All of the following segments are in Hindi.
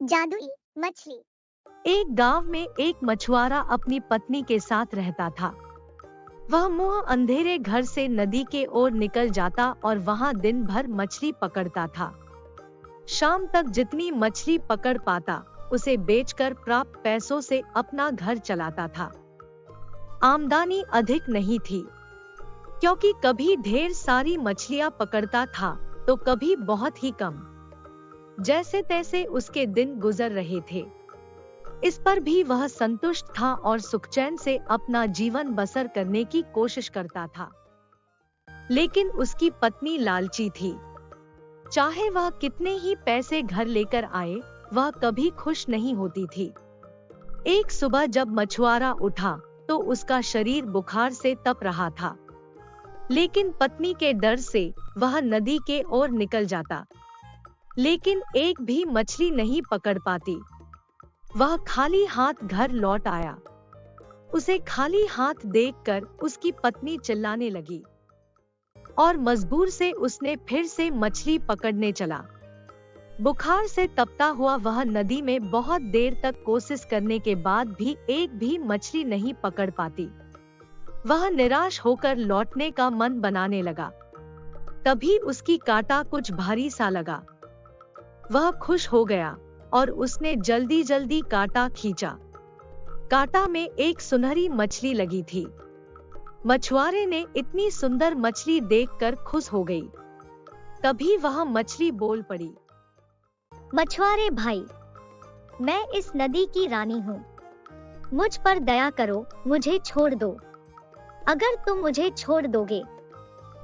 जादुई मछली। एक गांव में एक मछुआरा अपनी पत्नी के साथ रहता था। वह मुंह अंधेरे घर से नदी के ओर निकल जाता और वहां दिन भर मछली पकड़ता था। शाम तक जितनी मछली पकड़ पाता उसे बेचकर प्राप्त पैसों से अपना घर चलाता था। आमदनी अधिक नहीं थी, क्योंकि कभी ढेर सारी मछलियां पकड़ता था तो कभी बहुत ही कम। जैसे तैसे उसके दिन गुजर रहे थे। इस पर भी वह संतुष्ट था और सुखचैन से अपना जीवन बसर करने की कोशिश करता था। लेकिन उसकी पत्नी लालची थी। चाहे वह कितने ही पैसे घर लेकर आए, वह कभी खुश नहीं होती थी। एक सुबह जब मछुआरा उठा तो उसका शरीर बुखार से तप रहा था। लेकिन पत्नी के डर से वह नदी के ओर निकल जाता, लेकिन एक भी मछली नहीं पकड़ पाती। वह खाली हाथ घर लौट आया। उसे खाली हाथ देखकर उसकी पत्नी चिल्लाने लगी और मजबूर से उसने फिर से मछली पकड़ने चला। बुखार से तपता हुआ वह नदी में बहुत देर तक कोशिश करने के बाद भी एक भी मछली नहीं पकड़ पाती। वह निराश होकर लौटने का मन बनाने लगा। तभी उसकी कांटा कुछ भारी सा लगा। वह खुश हो गया और उसने जल्दी जल्दी कांटा खींचा। कांटा में एक सुनहरी मछली लगी थी। मछुआरे ने इतनी सुंदर मछली देखकर खुश हो गई। तभी वह मछली बोल पड़ी, मछुआरे भाई, मैं इस नदी की रानी हूँ। मुझ पर दया करो, मुझे छोड़ दो। अगर तुम मुझे छोड़ दोगे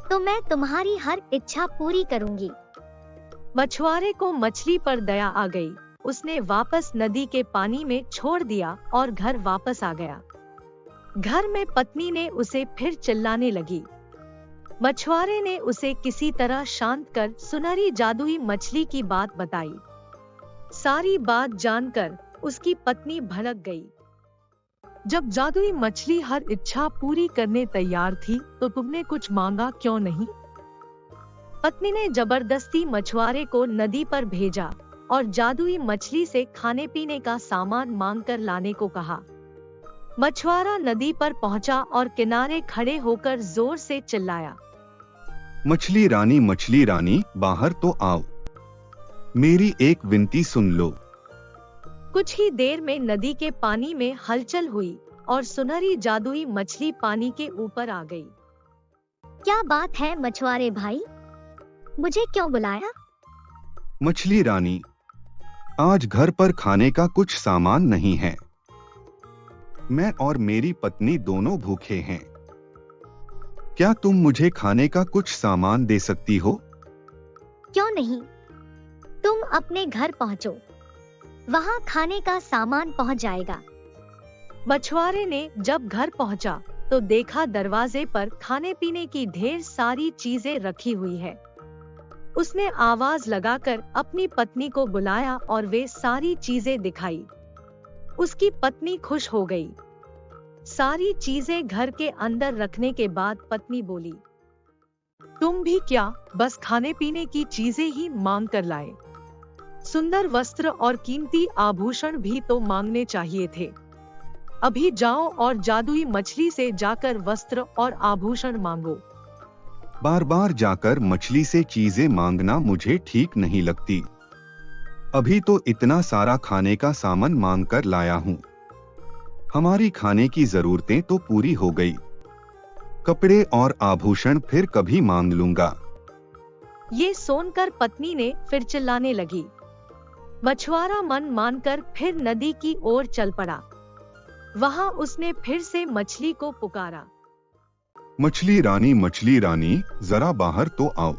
तो मैं तुम्हारी हर इच्छा पूरी करूंगी। मछुआरे को मछली पर दया आ गई। उसने वापस नदी के पानी में छोड़ दिया और घर वापस आ गया। घर में पत्नी ने उसे फिर चिल्लाने लगी। मछुआरे ने उसे किसी तरह शांत कर सुनहरी जादुई मछली की बात बताई। सारी बात जानकर उसकी पत्नी भड़क गई। जब जादुई मछली हर इच्छा पूरी करने तैयार थी तो तुमने कुछ मांगा क्यों नहीं? पत्नी ने जबरदस्ती मछुआरे को नदी पर भेजा और जादुई मछली से खाने पीने का सामान मांगकर लाने को कहा। मछुआरा नदी पर पहुंचा और किनारे खड़े होकर जोर से चिल्लाया, मछली रानी, बाहर तो आओ। मेरी एक विनती सुन लो। कुछ ही देर में नदी के पानी में हलचल हुई और सुनहरी जादुई मछली पानी के ऊपर आ गई। क्या बात है मछुआरे भाई, मुझे क्यों बुलाया? मछली रानी, आज घर पर खाने का कुछ सामान नहीं है। मैं और मेरी पत्नी दोनों भूखे हैं। क्या तुम मुझे खाने का कुछ सामान दे सकती हो? क्यों नहीं, तुम अपने घर पहुंचो, वहां खाने का सामान पहुंच जाएगा। मछुआरे ने जब घर पहुंचा तो देखा दरवाजे पर खाने पीने की ढेर सारी चीजें रखी हुई है। उसने आवाज लगाकर अपनी पत्नी को बुलाया और वे सारी चीजें दिखाई। उसकी पत्नी खुश हो गई। सारी चीजें घर के अंदर रखने के बाद पत्नी बोली, तुम भी क्या बस खाने पीने की चीजें ही मांग कर लाए? सुंदर वस्त्र और कीमती आभूषण भी तो मांगने चाहिए थे। अभी जाओ और जादुई मछली से जाकर वस्त्र और आभूषण मांगो। बार बार जाकर मछली से चीजें मांगना मुझे ठीक नहीं लगती। अभी तो इतना सारा खाने का सामान मांग कर लाया हूँ। हमारी खाने की जरूरतें तो पूरी हो गई। कपड़े और आभूषण फिर कभी मांग लूंगा। ये सुनकर पत्नी ने फिर चिल्लाने लगी। मछुआरा मन मानकर फिर नदी की ओर चल पड़ा। वहां उसने फिर से मछली को पुकारा, मछली रानी, जरा बाहर तो आओ।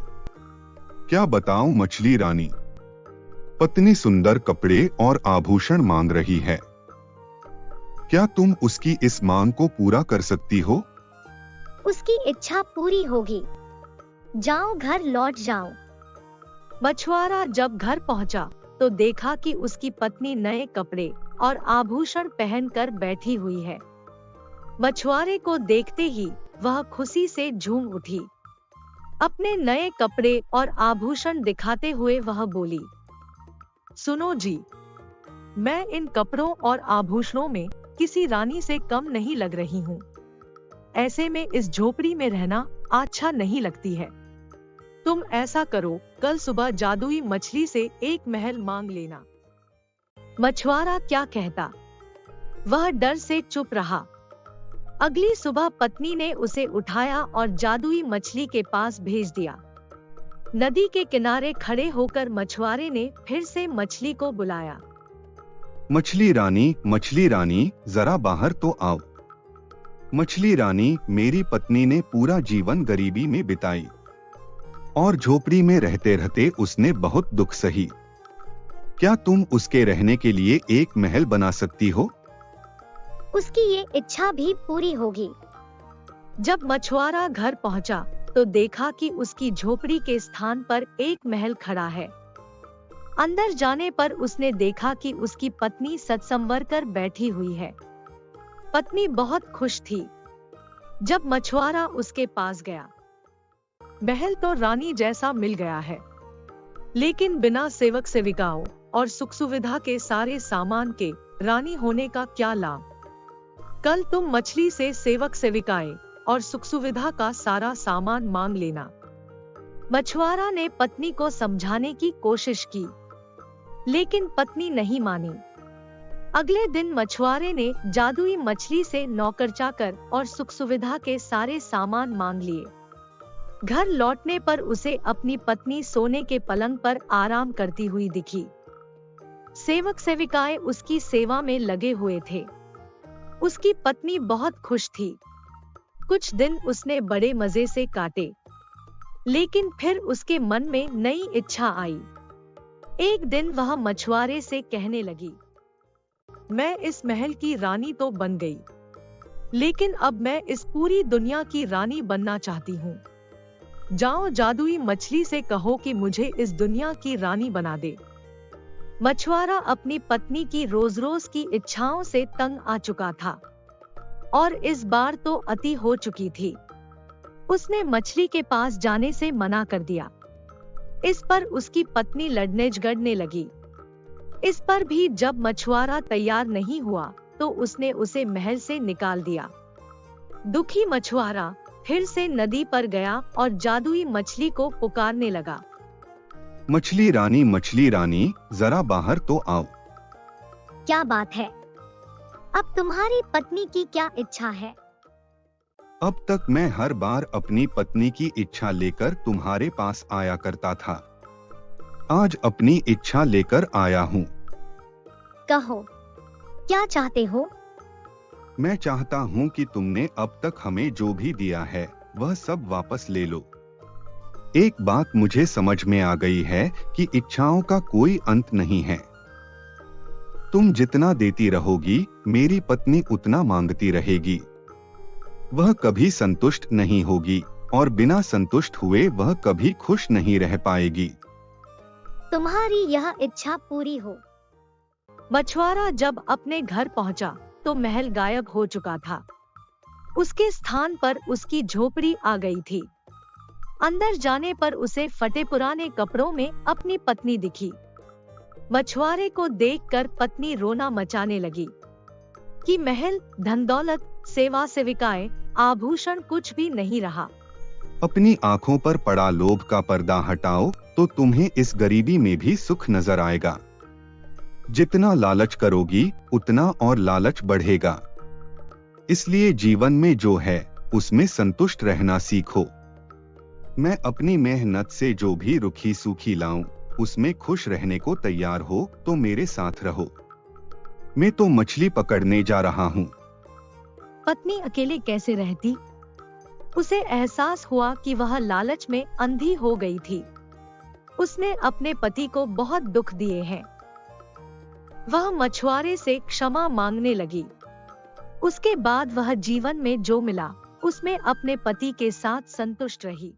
क्या बताऊं मछली रानी, पत्नी सुंदर कपड़े और आभूषण मांग रही है। क्या तुम उसकी इस मांग को पूरा कर सकती हो? उसकी इच्छा पूरी होगी। जाओ, घर लौट जाओ। मछुआरा जब घर पहुंचा तो देखा कि उसकी पत्नी नए कपड़े और आभूषण पहनकर बैठी हुई है। मछुआरे को देखते ही वह खुशी से झूम उठी। अपने नए कपड़े और आभूषण दिखाते हुए वह बोली, सुनो जी, मैं इन कपड़ों और आभूषणों में किसी रानी से कम नहीं लग रही हूँ। ऐसे में इस झोपड़ी में रहना अच्छा नहीं लगती है। तुम ऐसा करो, कल सुबह जादुई मछली से एक महल मांग लेना। मछुआरा क्या कहता, वह डर से चुप रहा। अगली सुबह पत्नी ने उसे उठाया और जादुई मछली के पास भेज दिया। नदी के किनारे खड़े होकर मछुआरे ने फिर से मछली को बुलाया। मछली रानी, जरा बाहर तो आओ। मछली रानी, मेरी पत्नी ने पूरा जीवन गरीबी में बिताई और झोपड़ी में रहते रहते उसने बहुत दुख सही। क्या तुम उसके रहने के लिए एक महल बना सकती हो? उसकी ये इच्छा भी पूरी होगी। जब मछुआरा घर पहुंचा तो देखा कि उसकी झोपड़ी के स्थान पर एक महल खड़ा है। अंदर जाने पर उसने देखा कि उसकी पत्नी सजसंवर कर बैठी हुई है। पत्नी बहुत खुश थी। जब मछुआरा उसके पास गया, महल तो रानी जैसा मिल गया है, लेकिन बिना सेवक सेविकाओं और सुख सुविधा के सारे सामान के रानी होने का क्या लाभ। कल तुम मछली से सेवक सेविकाएं और सुख सुविधा का सारा सामान मांग लेना। मछुआरा ने पत्नी को समझाने की कोशिश की, लेकिन पत्नी नहीं मानी। अगले दिन मछुआरे ने जादुई मछली से नौकर चाकर और सुख सुविधा के सारे सामान मांग लिए। घर लौटने पर उसे अपनी पत्नी सोने के पलंग पर आराम करती हुई दिखी। सेवक सेविकाएं उसकी सेवा में लगे हुए थे। उसकी पत्नी बहुत खुश थी। कुछ दिन उसने बड़े मजे से काटे, लेकिन फिर उसके मन में नई इच्छा आई। एक दिन वह मछुआरे से कहने लगी, मैं इस महल की रानी तो बन गई, लेकिन अब मैं इस पूरी दुनिया की रानी बनना चाहती हूँ। जाओ जादुई मछली से कहो कि मुझे इस दुनिया की रानी बना दे। मछुआरा अपनी पत्नी की रोज रोज की इच्छाओं से तंग आ चुका था और इस बार तो अति हो चुकी थी। उसने मछली के पास जाने से मना कर दिया। इस पर उसकी पत्नी लड़ने झगड़ने लगी। इस पर भी जब मछुआरा तैयार नहीं हुआ तो उसने उसे महल से निकाल दिया। दुखी मछुआरा फिर से नदी पर गया और जादुई मछली को पुकारने लगा, मछली रानी, जरा बाहर तो आओ। क्या बात है? अब तुम्हारी पत्नी की क्या इच्छा है? अब तक मैं हर बार अपनी पत्नी की इच्छा लेकर तुम्हारे पास आया करता था। आज अपनी इच्छा लेकर आया हूँ। कहो, क्या चाहते हो? मैं चाहता हूँ कि तुमने अब तक हमें जो भी दिया है वह सब वापस ले लो। एक बात मुझे समझ में आ गई है कि इच्छाओं का कोई अंत नहीं है। तुम जितना देती रहोगी, मेरी पत्नी उतना मांगती रहेगी। वह कभी संतुष्ट नहीं होगी और बिना संतुष्ट हुए वह कभी खुश नहीं रह पाएगी। तुम्हारी यह इच्छा पूरी हो। मछुआरा जब अपने घर पहुंचा तो महल गायब हो चुका था। उसके स्थान पर उसकी झोपड़ी आ गई थी। अंदर जाने पर उसे फटे पुराने कपड़ों में अपनी पत्नी दिखी। मछुआरे को देखकर पत्नी रोना मचाने लगी कि महल, धन दौलत, सेवा सेविकाएं, आभूषण कुछ भी नहीं रहा। अपनी आंखों पर पड़ा लोभ का पर्दा हटाओ तो तुम्हें इस गरीबी में भी सुख नजर आएगा। जितना लालच करोगी उतना और लालच बढ़ेगा। इसलिए जीवन में जो है उसमें संतुष्ट रहना सीखो। मैं अपनी मेहनत से जो भी रुखी सूखी लाऊं उसमें खुश रहने को तैयार हो तो मेरे साथ रहो। मैं तो मछली पकड़ने जा रहा हूँ। पत्नी अकेले कैसे रहती? उसे एहसास हुआ कि वह लालच में अंधी हो गई थी। उसने अपने पति को बहुत दुख दिए हैं। वह मछुआरे से क्षमा मांगने लगी। उसके बाद वह जीवन में जो मिला उसमें अपने पति के साथ संतुष्ट रही।